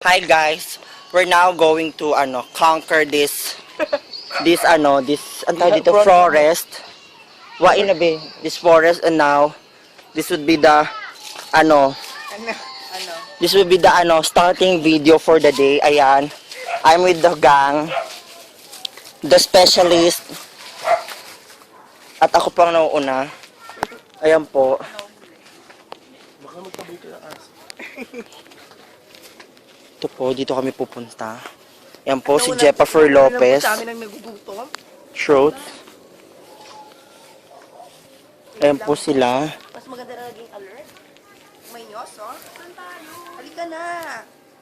Hi guys, we're now going to conquer this antay dito forest. Wain na be, this forest, and now this would be the starting video for the day. Ayan. I'm with the gang, the specialist. At ako pang nauuna. Ayan po. Baka magtaboy ka ng aso. Ito po, dito kami pupunta. Yan po si Jeffer Lopez. Sa amin ang nagugutom. Truth. Ayan po sila. Mas maganda na naging alert. May nyos, oh. Saan tayo? Halika na.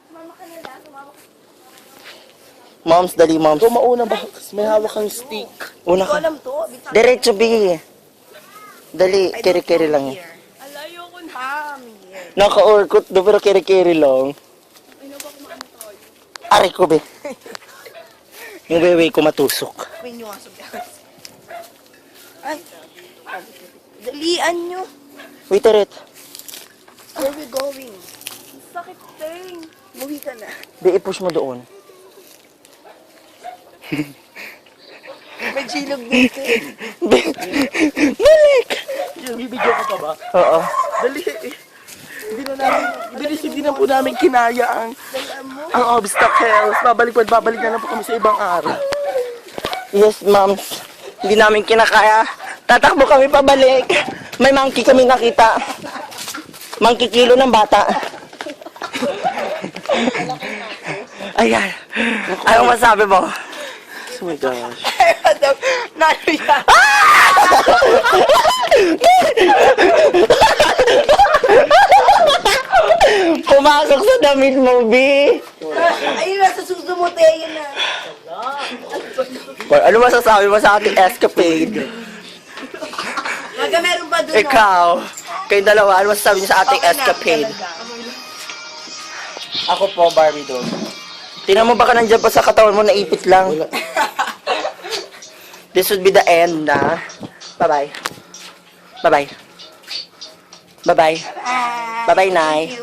Sumama ka nila. Sumama ka. Moms, dali moms. Ito mauna ba? Kasi may hawak kang stick. Una Hindi ko ka. alam to. Diretso, bi. Dali, keri-keri lang yan. Alayo ko na. Come here. Naka-orkut do, pero keri-keri lang. Ano ba kumaano tayo? Aray ko, be. Yung wewe ko matusok. May nyos. Ay. Dalian nyo. Wait, Eret. Where we going? Sakit, Teng. Buhi ka na. Be, i-push mo doon. May chilog dito. Be, balik! Bibidyo ka pa ba? Oo. Dali. Hindi na po namin kinaya ang obstacles. Babalik na lang po kami sa ibang araw. Yes, moms. Hindi namin kinakaya. Tatakbo kami pabalik. May monkey kami nakita. Monkey kilo ng bata. Ayan. Anong masabi mo? Oh my gosh. Naluya. Pumasok sa damit mo, B. Ayun na, sa suso mo, Teo na. Ano masasabi mo sa ating escapade? Naga, meron pa doon. Ikaw, kayong dalawa, ano masasabi niyo sa ating escapade? Ako po, Barbie doll. Tingnan mo baka nandiyan pa sa katawan mo, naipit lang. This would be the end na. Bye-bye. Bye-bye. Bye-bye. Bye-bye, Nay.